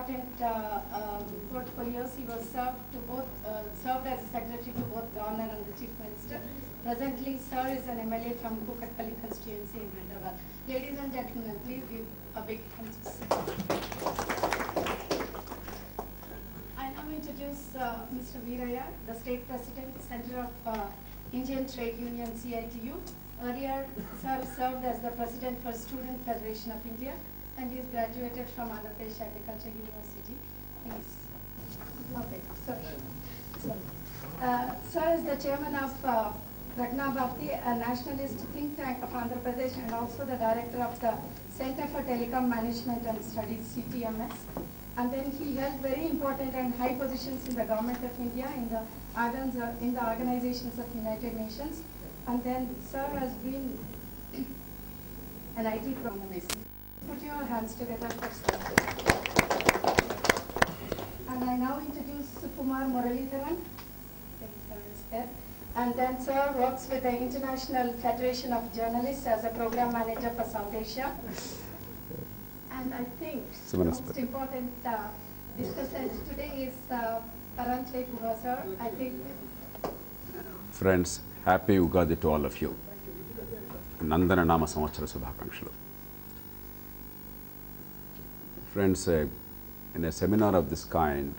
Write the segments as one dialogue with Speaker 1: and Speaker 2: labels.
Speaker 1: important portfolios. He was served as a secretary to both governor and the chief minister. Presently, sir is an MLA from Kukatpalli constituency in Hyderabad. Ladies and gentlemen, please give a big hand to sir. I now introduce Mr. Veeraya, the state president, Center of Indian Trade Union, CITU. Earlier, sir served as the president for Student Federation of India, and he is graduated from Andhra Pradesh Agriculture University. Please. Okay, sorry. Sir is the chairman of Ragna Bharti, a nationalist think tank of Andhra Pradesh, and also the director of the Center for Telecom Management and Studies, CTMS. And then he held very important and high positions in the government of India, in the organizations of United Nations. And then sir has been an IT programmer. Put your hands together for sir. And I now introduce Kumar Muralidharan. Sir is there. And then sir works with the International Federation of Journalists as a program manager for South Asia. And I think the most important discussant today is Paran Kumar sir. I think.
Speaker 2: Friends, happy Ugadi to all of you. Nandana Nama Samvatsara Subhakangshalu. Friends, in a seminar of this kind,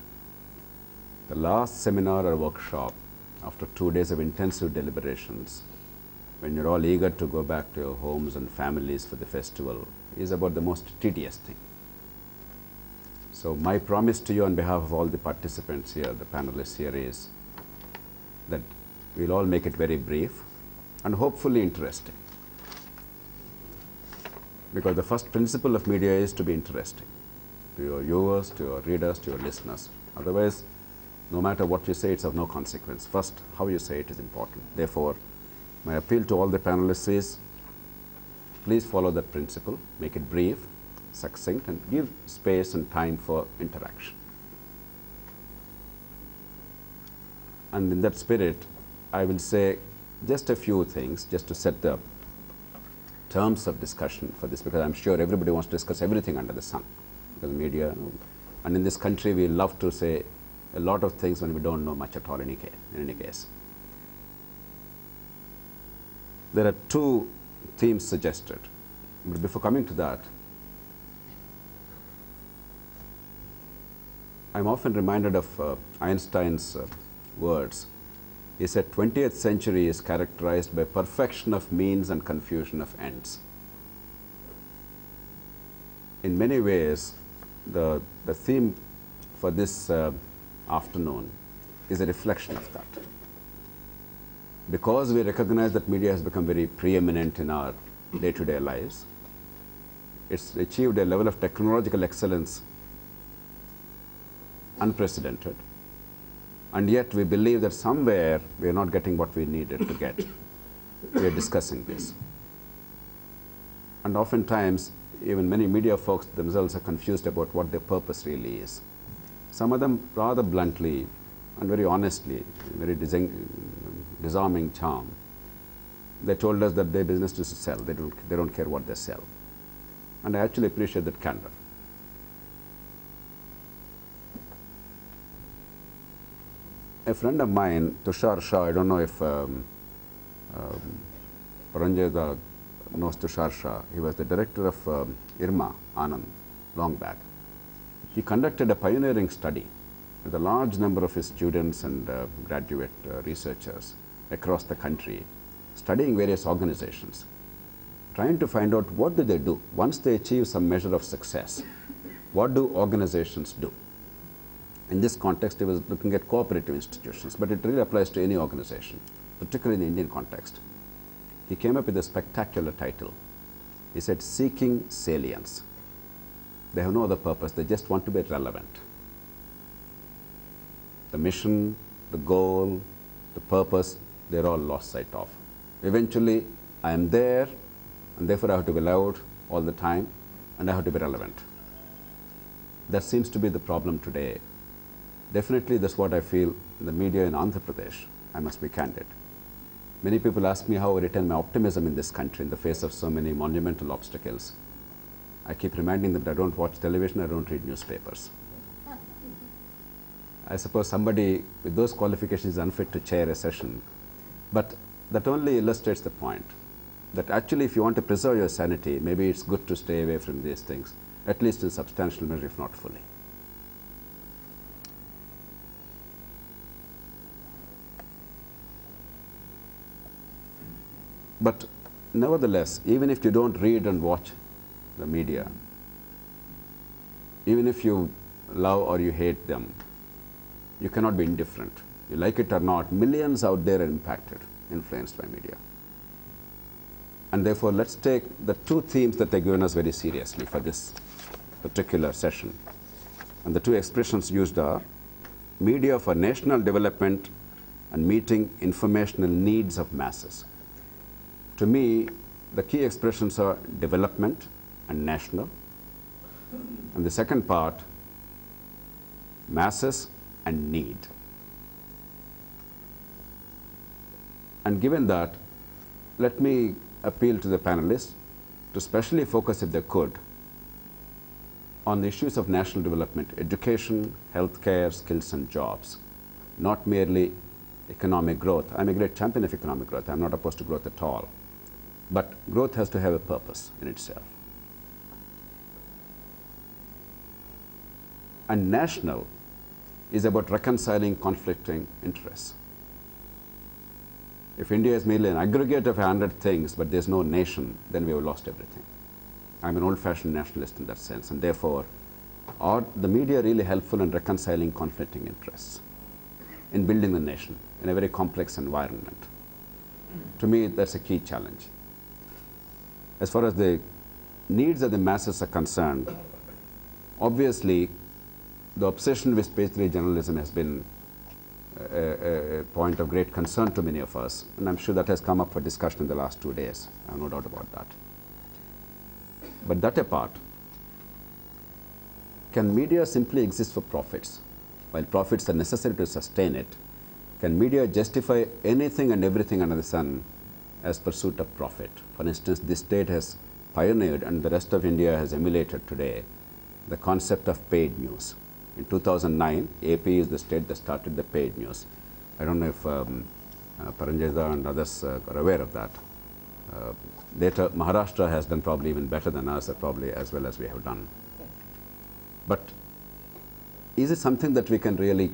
Speaker 2: the last seminar or workshop, after 2 days of intensive deliberations, when you're all eager to go back to your homes and families for the festival, is about the most tedious thing. So my promise to you on behalf of all the participants here, the panelists here, is that we'll all make it very brief and hopefully interesting. Because the first principle of media is to be interesting to your viewers, to your readers, to your listeners. Otherwise, no matter what you say, it's of no consequence. First, how you say it is important. Therefore, my appeal to all the panelists is, please follow that principle, make it brief, succinct, and give space and time for interaction. And in that spirit, I will say just a few things just to set the terms of discussion for this, because I'm sure everybody wants to discuss everything under the sun. Because media, and in this country, we love to say a lot of things when we don't know much at all in any case. There are two themes suggested. But before coming to that, I'm often reminded of Einstein's words. He said, 20th century is characterized by perfection of means and confusion of ends. In many ways, the theme for this afternoon is a reflection of that. Because we recognize that media has become very preeminent in our day-to-day lives, it's achieved a level of technological excellence unprecedented. And yet we believe that somewhere we are not getting what we needed to get. We are discussing this. And oftentimes, even many media folks themselves are confused about what their purpose really is. Some of them rather bluntly and very honestly, very disarming charm, they told us that their business is to sell. They don't care what they sell. And I actually appreciate that candor. A friend of mine, Tushar Shah, I don't know if Paranjay knows Tushar Shah. He was the director of IRMA, Anand, long back. He conducted a pioneering study with a large number of his students and graduate researchers across the country, studying various organizations, trying to find out what do they do once they achieve some measure of success. What do organizations do? In this context, he was looking at cooperative institutions, but it really applies to any organization, particularly in the Indian context. He came up with a spectacular title. He said, Seeking Salience. They have no other purpose, they just want to be relevant. The mission, the goal, the purpose, they're all lost sight of. Eventually, I am there, and therefore I have to be loud all the time, and I have to be relevant. That seems to be the problem today. Definitely, that's what I feel in the media in Andhra Pradesh. I must be candid. Many people ask me how I retain my optimism in this country in the face of so many monumental obstacles. I keep reminding them that I don't watch television, I don't read newspapers. I suppose somebody with those qualifications is unfit to chair a session. But that only illustrates the point that actually if you want to preserve your sanity, maybe it's good to stay away from these things, at least in substantial measure, if not fully. But nevertheless, even if you don't read and watch the media, even if you love or you hate them, you cannot be indifferent. You like it or not, millions out there are impacted, influenced by media. And therefore, let's take the two themes that they've given us very seriously for this particular session. And the two expressions used are media for national development and meeting informational needs of masses. To me, the key expressions are development and national. And the second part, masses and need. And given that, let me appeal to the panelists to specially focus, if they could, on the issues of national development, education, healthcare, skills and jobs, not merely economic growth. I'm a great champion of economic growth. I'm not opposed to growth at all. But growth has to have a purpose in itself. And national is about reconciling conflicting interests. If India is merely an aggregate of 100 things, but there's no nation, then we have lost everything. I'm an old-fashioned nationalist in that sense, and therefore, are the media really helpful in reconciling conflicting interests, in building the nation in a very complex environment? To me, that's a key challenge. As far as the needs of the masses are concerned, obviously, the obsession with page 3 journalism has been a point of great concern to many of us, and I'm sure that has come up for discussion in the last 2 days. I have no doubt about that. But that apart, can media simply exist for profits? While profits are necessary to sustain it, can media justify anything and everything under the sun as pursuit of profit? For instance, this state has pioneered, and the rest of India has emulated today, the concept of paid news. In 2009, AP is the state that started the paid news. I don't know if Paranjeza and others are aware of that. Later, Maharashtra has done probably even better than us, probably as well as we have done. But is it something that we can really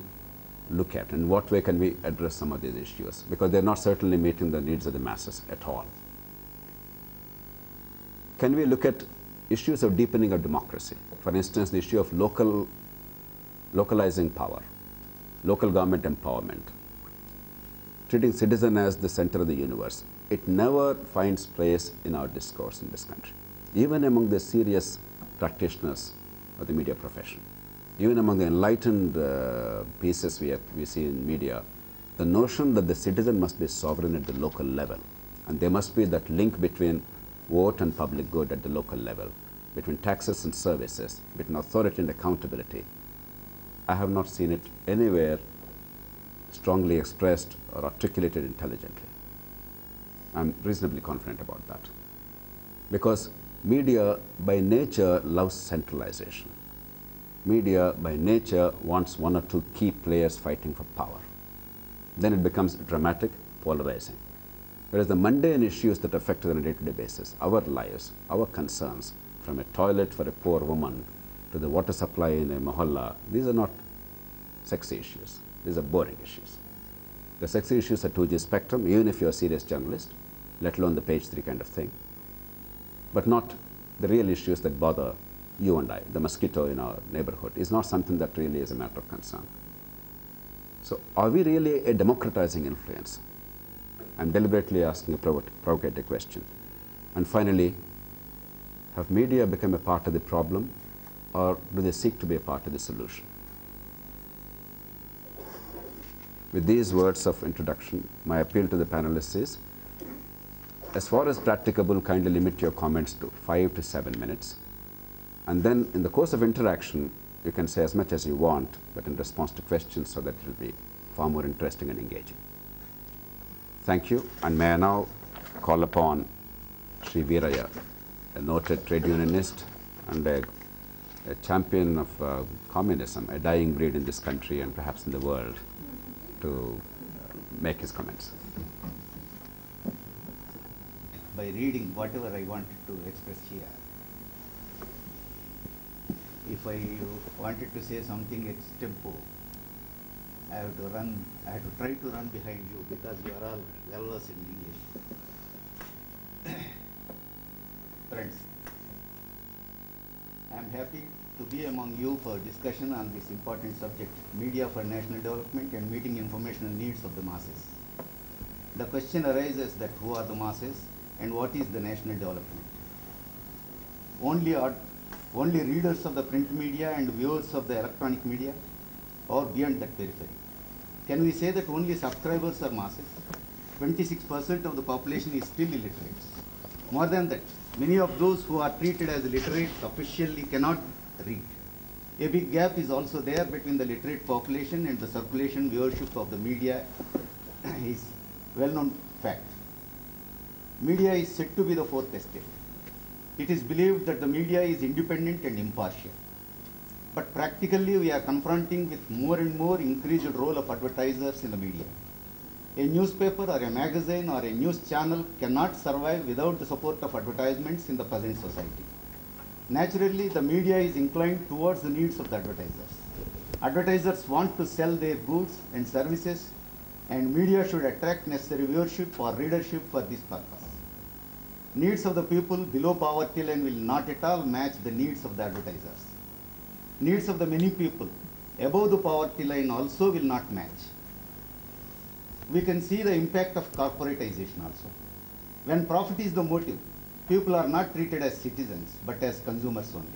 Speaker 2: look at? In what way can we address some of these issues? Because they're not certainly meeting the needs of the masses at all. Can we look at issues of deepening of democracy? For instance, the issue of localizing power, local government empowerment, treating citizen as the center of the universe. It never finds place in our discourse in this country, even among the serious practitioners of the media profession, even among the enlightened pieces we see in media. The notion that the citizen must be sovereign at the local level, and there must be that link between vote and public good at the local level, between taxes and services, between authority and accountability. I have not seen it anywhere strongly expressed or articulated intelligently. I'm reasonably confident about that. Because media by nature loves centralization. Media by nature wants one or two key players fighting for power. Then it becomes dramatic, polarizing. Whereas the mundane issues that affect us on a day-to-day basis, our lives, our concerns, from a toilet for a poor woman to the water supply in a mohalla, these are not sexy issues. These are boring issues. The sexy issues are 2G spectrum, even if you're a serious journalist, let alone the page 3 kind of thing, but not the real issues that bother you and I. The mosquito in our neighborhood is not something that really is a matter of concern. So are we really a democratizing influence? I'm deliberately asking a provocative question. And finally, have media become a part of the problem, or do they seek to be a part of the solution? With these words of introduction, my appeal to the panelists is, as far as practicable, kindly limit your comments to 5 to 7 minutes. And then in the course of interaction, you can say as much as you want, but in response to questions, so that it will be far more interesting and engaging. Thank you. And may I now call upon Sri Veeraya, a noted trade unionist and a a champion of communism, a dying breed in this country and perhaps in the world, to make his comments.
Speaker 3: By reading whatever I wanted to express here, if I wanted to say something extempo, I have to try to run behind you because you are all well versed in English. Friends, I am happy to be among you for discussion on this important subject, media for national development and meeting informational needs of the masses. The question arises that who are the masses and what is the national development? Only readers of the print media and viewers of the electronic media, or beyond that periphery? Can we say that only subscribers are masses? 26% of the population is still illiterate. More than that, many of those who are treated as literate officially cannot read. A big gap is also there between the literate population and the circulation viewership of the media is well-known fact. Media is said to be the fourth estate. It is believed that the media is independent and impartial. But practically we are confronting with more and more increased role of advertisers in the media. A newspaper or a magazine or a news channel cannot survive without the support of advertisements in the present society. Naturally, the media is inclined towards the needs of the advertisers. Advertisers want to sell their goods and services, and media should attract necessary viewership or readership for this purpose. Needs of the people below poverty line will not at all match the needs of the advertisers. Needs of the many people above the poverty line also will not match. We can see the impact of corporatization also. When profit is the motive, people are not treated as citizens but as consumers only.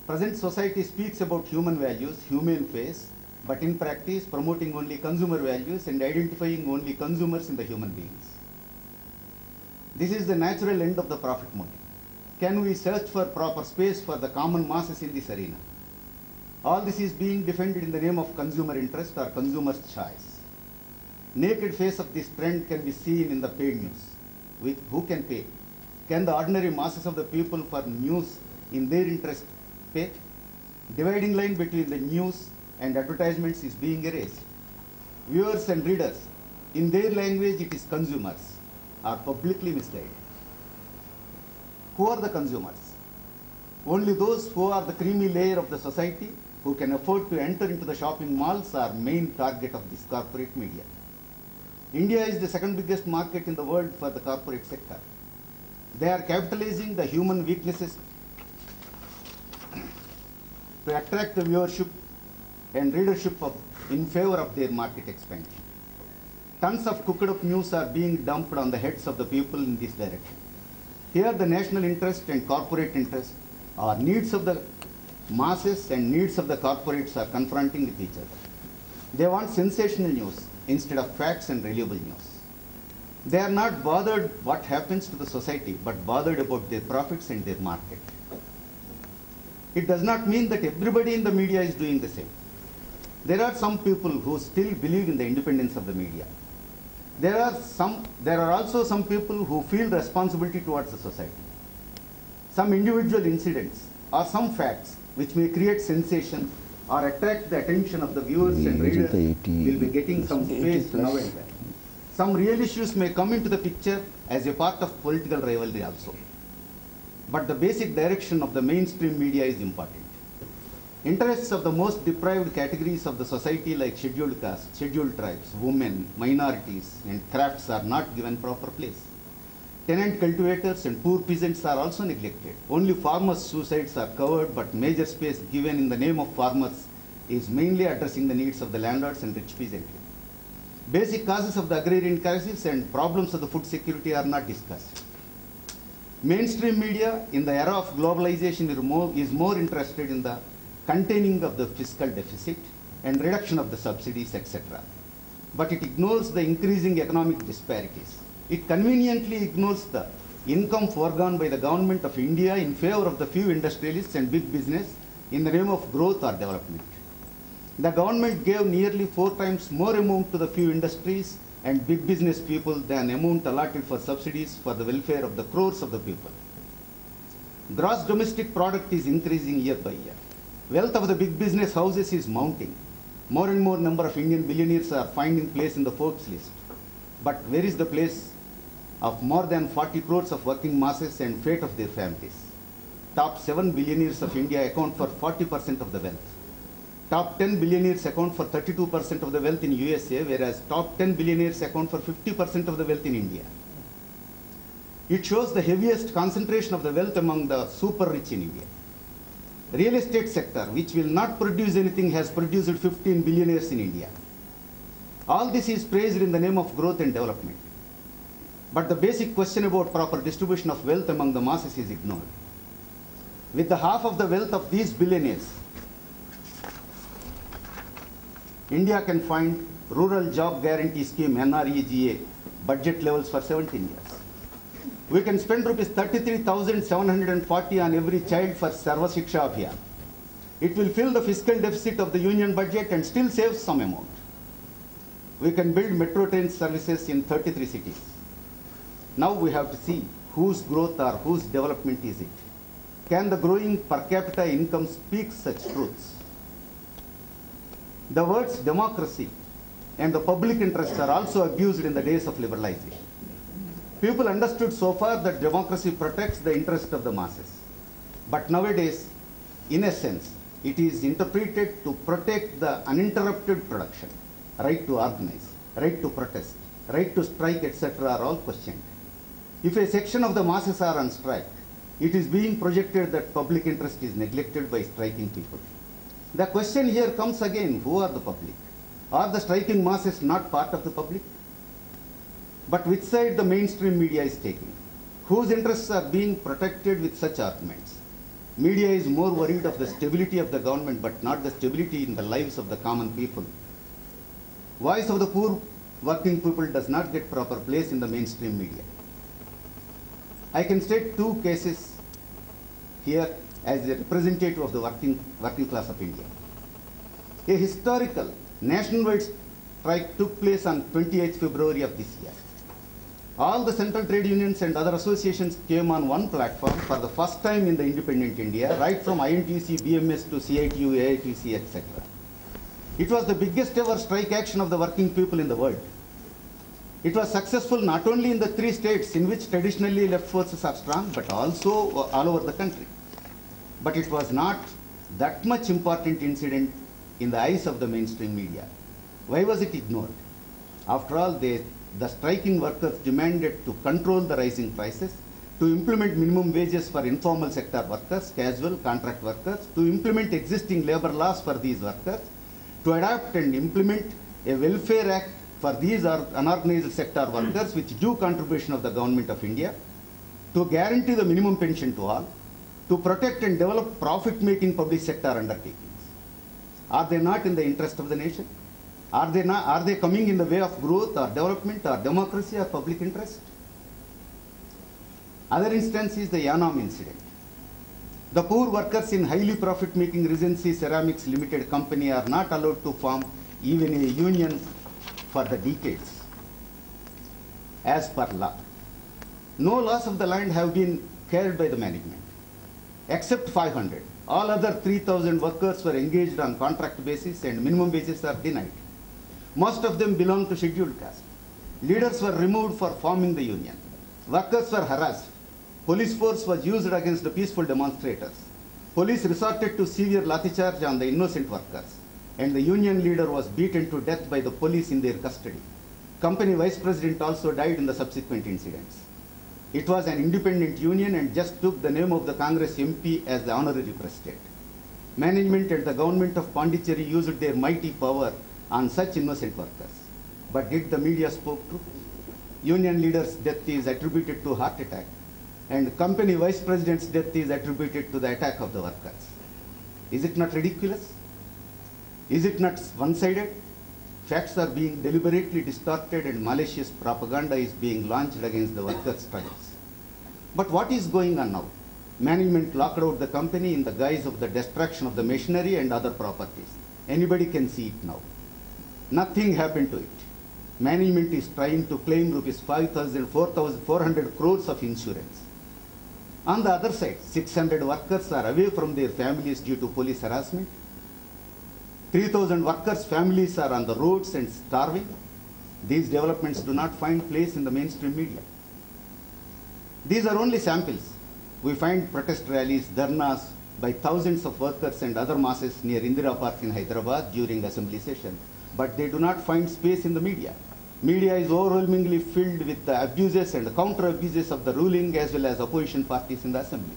Speaker 3: Present society speaks about human values, humane face, but in practice promoting only consumer values and identifying only consumers in the human beings. This is the natural end of the profit motive. Can we search for proper space for the common masses in this arena? All this is being defended in the name of consumer interest or consumer's choice. Naked face of this trend can be seen in the paid news. With who can pay? Can the ordinary masses of the people for news in their interest pay? Dividing line between the news and advertisements is being erased. Viewers and readers, in their language it is consumers, are publicly misled. Who are the consumers? Only those who are the creamy layer of the society who can afford to enter into the shopping malls are main target of this corporate media. India is the second biggest market in the world for the corporate sector. They are capitalizing the human weaknesses to attract the viewership and readership in favor of their market expansion. Tons of cooked up news are being dumped on the heads of the people in this direction. Here the national interest and corporate interest are needs of the masses and needs of the corporates are confronting with each other. They want sensational news instead of facts and reliable news. They are not bothered what happens to the society, but bothered about their profits and their market. It does not mean that everybody in the media is doing the same. There are some people who still believe in the independence of the media. There are also some people who feel responsibility towards the society. Some individual incidents or some facts which may create sensation or attract the attention of the viewers and readers will be getting some space now and then. Some real issues may come into the picture as a part of political rivalry also. But the basic direction of the mainstream media is important. Interests of the most deprived categories of the society like scheduled castes, scheduled tribes, women, minorities and crafts are not given proper place. Tenant cultivators and poor peasants are also neglected. Only farmers' suicides are covered, but major space given in the name of farmers is mainly addressing the needs of the landlords and rich peasantry. Basic causes of the agrarian crisis and problems of the food security are not discussed. Mainstream media in the era of globalization is more interested in the containing of the fiscal deficit and reduction of the subsidies, etc. But it ignores the increasing economic disparities. It conveniently ignores the income foregone by the government of India in favor of the few industrialists and big business in the name of growth or development. The government gave nearly 4 times more amount to the few industries and big business people than amount allotted for subsidies for the welfare of the crores of the people. Gross domestic product is increasing year by year. Wealth of the big business houses is mounting. More and more number of Indian billionaires are finding place in the Forbes list. But where is the place of more than 40 crores of working masses and fate of their families? Top 7 billionaires of India account for 40% of the wealth. Top 10 billionaires account for 32% of the wealth in USA, whereas top 10 billionaires account for 50% of the wealth in India. It shows the heaviest concentration of the wealth among the super rich in India. Real estate sector, which will not produce anything, has produced 15 billionaires in India. All this is praised in the name of growth and development. But the basic question about proper distribution of wealth among the masses is ignored. With the half of the wealth of these billionaires, India can find Rural Job Guarantee Scheme, NREGA, budget levels for 17 years. We can spend rupees 33,740 on every child for Sarva Shiksha Abhiyan. It will fill the fiscal deficit of the union budget and still save some amount. We can build metro train services in 33 cities. Now we have to see whose growth or whose development is it. Can the growing per capita income speak such truths? The words democracy and the public interest are also abused in the days of liberalization. People understood so far that democracy protects the interest of the masses. But nowadays, in a sense, it is interpreted to protect the uninterrupted production. Right to organize, right to protest, right to strike, etc. are all questioned. If a section of the masses are on strike, it is being projected that public interest is neglected by striking people. The question here comes again, who are the public? Are the striking masses not part of the public? But which side the mainstream media is taking? Whose interests are being protected with such arguments? Media is more worried of the stability of the government, but not the stability in the lives of the common people. Voice of the poor working people does not get proper place in the mainstream media. I can state 2 cases here as a representative of the working class of India. A historical nationwide strike took place on 28th February of this year. All the central trade unions and other associations came on one platform for the first time in the independent India, right from INTUC, BMS to CITU, AITC, etc. It was the biggest ever strike action of the working people in the world. It was successful not only in the 3 states in which traditionally left forces are strong, but also all over the country. But it was not that much important incident in the eyes of the mainstream media. Why was it ignored? After all, the striking workers demanded to control the rising prices, to implement minimum wages for informal sector workers, casual contract workers, to implement existing labor laws for these workers, to adapt and implement a welfare act for these unorganized sector workers with due contribution of the government of India, to guarantee the minimum pension to all, to protect and develop profit-making public sector undertakings. Are they not in the interest of the nation? Are they coming in the way of growth or development or democracy or public interest? Other instance is the Yanam incident. The poor workers in highly profit-making Regency Ceramics Limited company are not allowed to form even a union for the decades, as per law. No laws of the land have been carried by the management, except 500. All other 3,000 workers were engaged on contract basis and minimum wages are denied. Most of them belong to scheduled caste. Leaders were removed for forming the union. Workers were harassed. Police force was used against the peaceful demonstrators. Police resorted to severe lathi charge on the innocent workers, and the union leader was beaten to death by the police in their custody. Company vice president also died in the subsequent incidents. It was an independent union and just took the name of the Congress MP as the honorary president. Management and the government of Pondicherry used their mighty power on such innocent workers. But did the media spoke true? Union leader's death is attributed to heart attack, and company vice president's death is attributed to the attack of the workers. Is it not ridiculous? Is it not one-sided? Facts are being deliberately distorted and malicious propaganda is being launched against the workers' struggles. But what is going on now? Management locked out the company in the guise of the destruction of the machinery and other properties. Anybody can see it now. Nothing happened to it. Management is trying to claim rupees 4,400 crores of insurance. On the other side, 600 workers are away from their families due to police harassment. 3,000 workers' families are on the roads and starving. These developments do not find place in the mainstream media. These are only samples. We find protest rallies, dharnas by thousands of workers and other masses near Indira Park in Hyderabad during assembly session, but they do not find space in the media. Media is overwhelmingly filled with the abuses and counter abuses of the ruling as well as opposition parties in the assembly.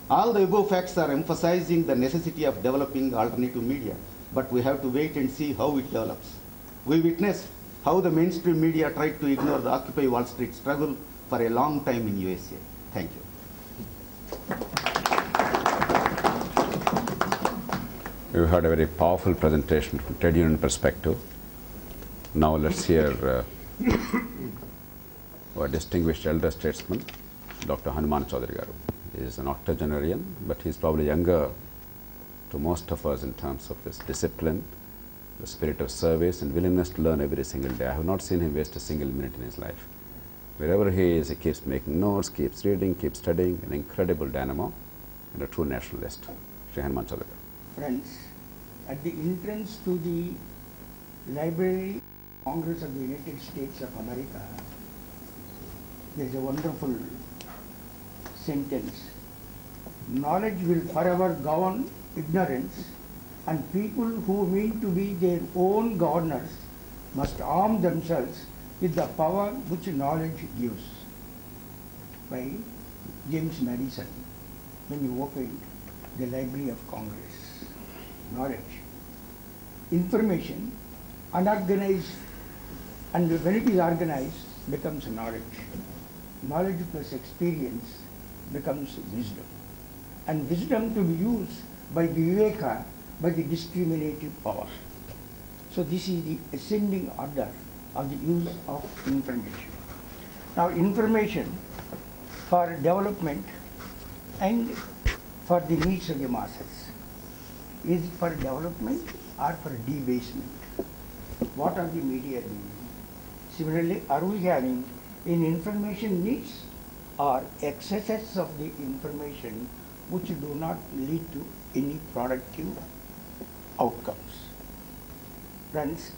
Speaker 3: All the above facts are emphasizing the necessity of developing alternative media, but we have to wait and see how it develops. We witnessed how the mainstream media tried to ignore the Occupy Wall Street struggle for a long time in USA. Thank you.
Speaker 2: We heard a very powerful presentation from trade union perspective. Now let's hear our distinguished elder statesman, Dr. Hanuman Chaudhary Garu. He is an octogenarian, but he is probably younger to most of us in terms of this discipline, the spirit of service and willingness to learn every single day. I have not seen him waste a single minute in his life. Wherever he is, he keeps making notes, keeps reading, keeps studying, an incredible dynamo and a true nationalist. Shri Hanuman Chaudhary Garu.
Speaker 4: Friends, at the entrance to the Library Congress of the United States of America, there is a wonderful sentence. Knowledge will forever govern ignorance, and people who mean to be their own governors must arm themselves with the power which knowledge gives. By James Madison, when he opened the Library of Congress. Knowledge. Information, unorganized, and when it is organized, becomes knowledge. Knowledge plus experience becomes wisdom. And wisdom to be used by the Viveka, by the discriminative power. So this is the ascending order of the use of information. Now information for development and for the needs of the masses is for development or for debasement. What are the media doing? Similarly, are we having in information needs or excesses of the information which do not lead to any productive outcomes? Friends,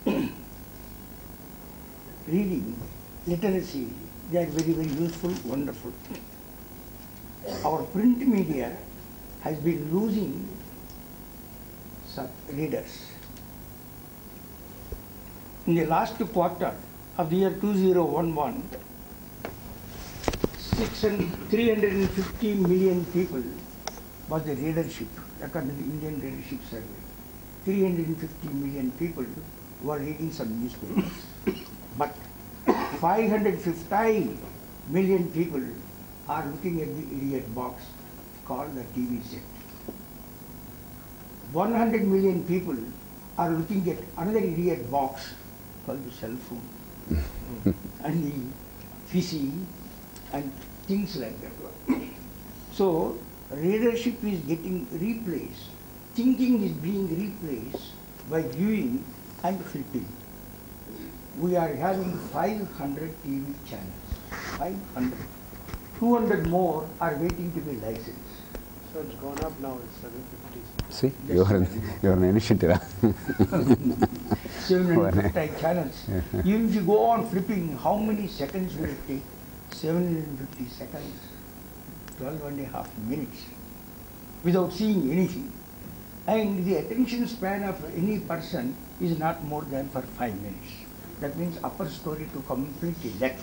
Speaker 4: reading, literacy, they are very, very useful, wonderful. Our print media has been losing some readers. In the last quarter of the year 2011, 350 million people was the readership, according to the Indian Readership Survey. 350 million people were reading some newspapers. But 550 million people are looking at the idiot box called the TV set. 100 million people are looking at another idiot box called the cell phone and the PC and things like that. So readership is getting replaced. Thinking is being replaced by viewing and flipping. We are having 500 TV channels. 500. 200 more are waiting to be licensed.
Speaker 5: So it's gone up now, it's 750.
Speaker 2: See, you are an initiative.
Speaker 4: 750 channels. Even if you go on flipping, how many seconds will it take? 750 seconds, 12.5 minutes, without seeing anything. And the attention span of any person is not more than for 5 minutes. That means upper story to completely left.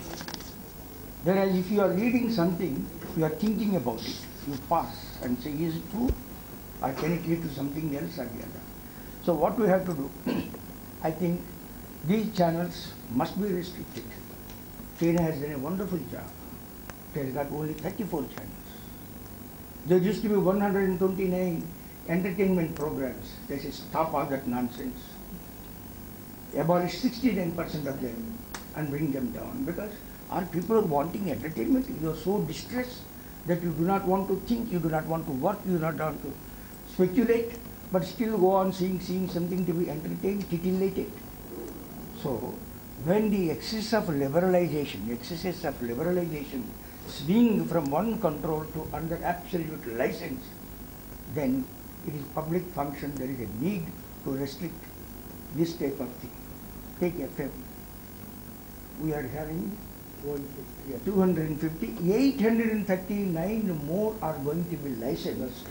Speaker 4: Whereas if you are reading something, you are thinking about it. You pause and say, is it true? Or can it lead to something else or the other? So what we have to do, I think these channels must be restricted. China has done a wonderful job. It has got only 34 channels. There used to be 129 entertainment programs. They say stop all that nonsense. Abolish 69% of them and bring them down, because our people are wanting entertainment. You are so distressed that you do not want to think, you do not want to work, you do not want to speculate, but still go on seeing something to be entertained, titillated. So when the excess of liberalization swing from one control to another absolute license, then it is public function. There is a need to restrict this type of thing. Take FM. We are having 250, 839 more are going to be licensed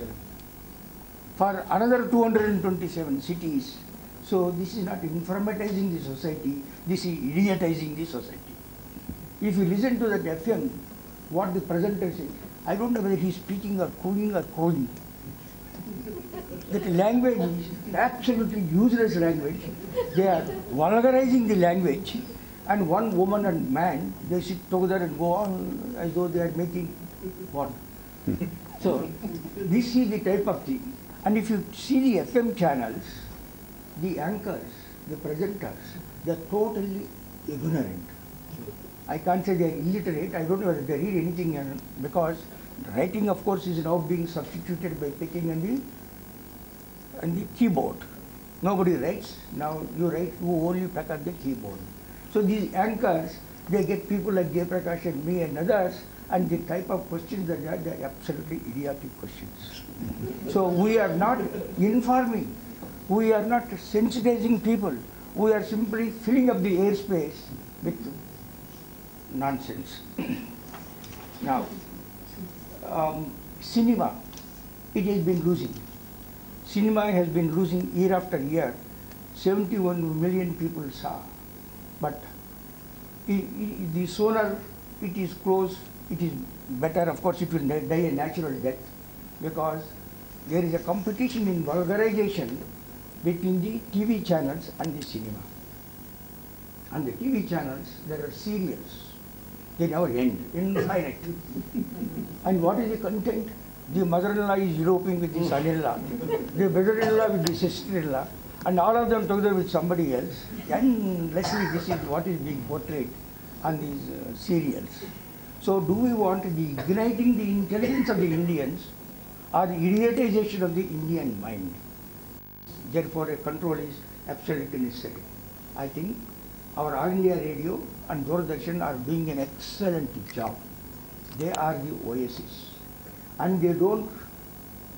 Speaker 4: for another 227 cities. So this is not informatizing the society, this is idiotizing the society. If you listen to that FM, what the presenter says, I don't know whether he's speaking or cooing or crowing. That language is absolutely useless language. They are vulgarizing the language, and one woman and man, they sit together and go on as though they are making one. So this is the type of thing. And if you see the FM channels, the anchors, the presenters, they are totally ignorant. I can't say they are illiterate. I don't know whether they read anything, because writing, of course, is now being substituted by picking on the keyboard. Nobody writes. Now you write, you only pick on the keyboard. So these anchors, they get people like Jay Prakash and me and others, and the type of questions that they are absolutely idiotic questions. So we are not informing, we are not sensitizing people, we are simply filling up the airspace with nonsense. Now, cinema, it has been losing. Cinema has been losing year after year. 71 million people saw. But the sooner it is closed, it is better. Of course, it will die a natural death, because there is a competition in vulgarization between the TV channels and the cinema. On the TV channels, there are serials. They never end, infinite. And what is the content? The mother-in-law is eloping with the son-in-law, the brother-in-law with the sister-in-law, and all of them together with somebody else. Endlessly, this is what is being portrayed on these serials. So do we want the igniting the intelligence of the Indians or the idiotization of the Indian mind? Therefore, a control is absolutely necessary. I think our All India Radio and Doordarshan are doing an excellent job. They are the oasis. And they don't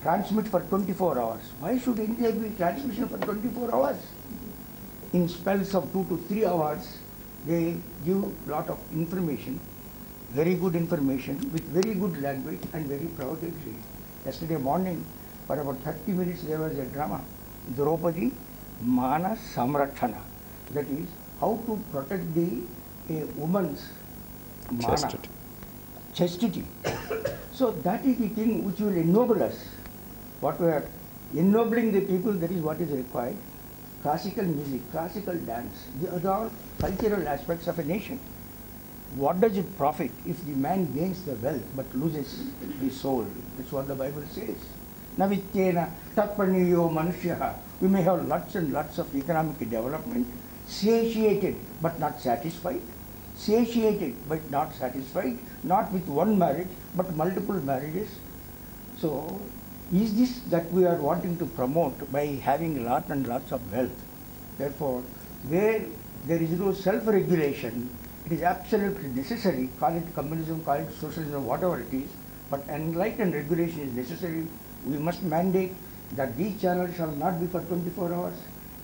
Speaker 4: transmit for 24 hours. Why should India be transmission for 24 hours? In spells of 2 to 3 hours, they give lot of information, very good information, with very good language and very proudly. Yesterday morning, for about 30 minutes, there was a drama, Draupadi Mana Samrakshana. That is, how to protect a woman's mana, chastity. So that is the thing which will ennoble us. What we are ennobling the people, that is what is required. Classical music, classical dance, these are all cultural aspects of a nation. What does it profit if the man gains the wealth but loses the soul? That's what the Bible says. Navityena tatpaniyo manushyaha. We may have lots and lots of economic development, satiated but not satisfied, satiated but not satisfied, not with one marriage but multiple marriages. So is this that we are wanting to promote by having lots and lots of wealth? Therefore, where there is no self-regulation, it is absolutely necessary, call it communism, call it socialism, whatever it is, but enlightened regulation is necessary. We must mandate that these channels shall not be for 24 hours,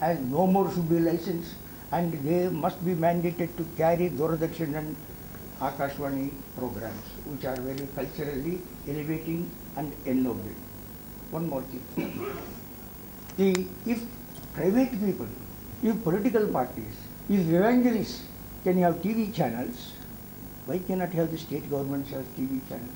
Speaker 4: as no more should be licensed, and they must be mandated to carry Doordarshan and Akashvani programs, which are very culturally elevating and ennobling. One more thing. If private people, if political parties, if evangelists can have TV channels, why cannot have the state governments have TV channels?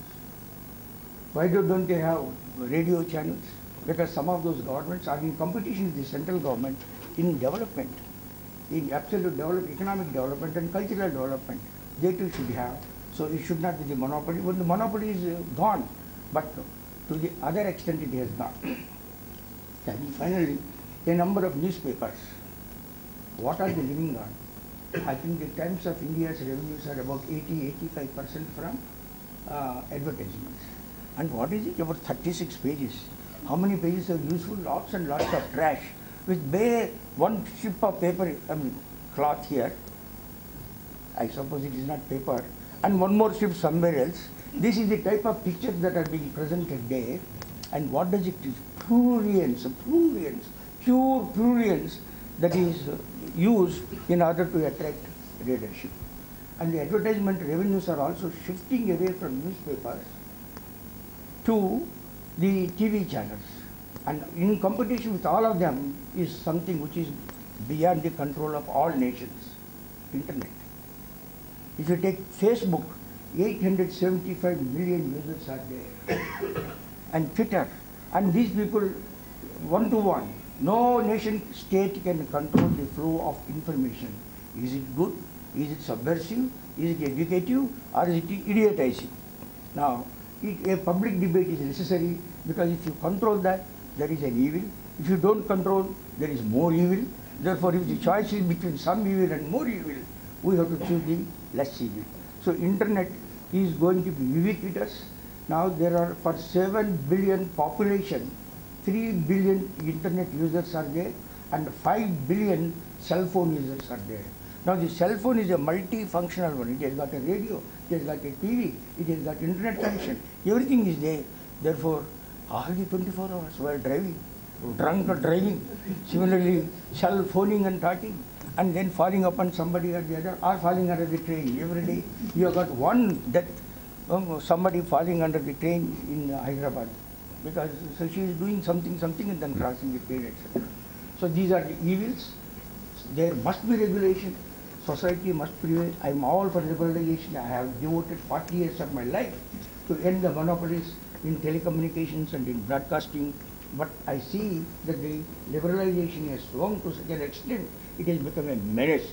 Speaker 4: Why don't they have radio channels? Because some of those governments are in competition with the central government in development, in absolute economic development and cultural development. They too should have. So it should not be the monopoly. When the monopoly is gone, but to the other extent it has gone. And finally, a number of newspapers. What are they living on? I think the Times of India's revenues are about 80–85% from advertisements. And what is it? About 36 pages. How many pages are useful? Lots and lots of trash. With bare one strip of paper, cloth here. I suppose it is not paper. And one more strip somewhere else. This is the type of pictures that are being presented there. And what does it is? Prurience, pure prurience that is used in order to attract readership. And the advertisement revenues are also shifting away from newspapers to the TV channels. And in competition with all of them is something which is beyond the control of all nations, internet. If you take Facebook, 875 million users are there. And Twitter, and these people one-to-one, no nation state can control the flow of information. Is it good? Is it subversive? Is it educative? Or is it idiotizing? Now, a public debate is necessary because if you control that, there is an evil. If you don't control, there is more evil. Therefore, if the choice is between some evil and more evil, we have to choose the less evil. So, internet is going to be ubiquitous. Now, there are for 7 billion population, 3 billion internet users are there and 5 billion cell phone users are there. Now, the cell phone is a multifunctional one. It has got a radio, it has got a TV, it has got internet connection. Everything is there. Therefore, all the 24 hours while driving, drunk or driving, similarly cell phoning and talking, and then falling upon somebody or the other, or falling under the train. Every day you have got one death, somebody falling under the train in Hyderabad, because so she is doing something and then crossing the train, etc. So these are the evils. There must be regulation. Society must prevail. I am all for liberalization. I have devoted 40 years of my life to end the monopolies in telecommunications and in broadcasting. But I see that the liberalization has swung to such an extent, it has become a menace.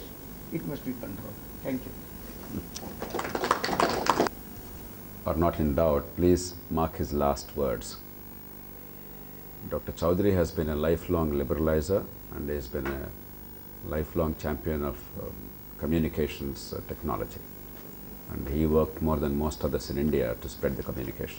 Speaker 4: It must be controlled. Thank you.
Speaker 2: Are not in doubt, please mark his last words. Dr. Chowdhury has been a lifelong liberalizer and he has been a lifelong champion of communications technology. And he worked more than most others in India to spread the communication.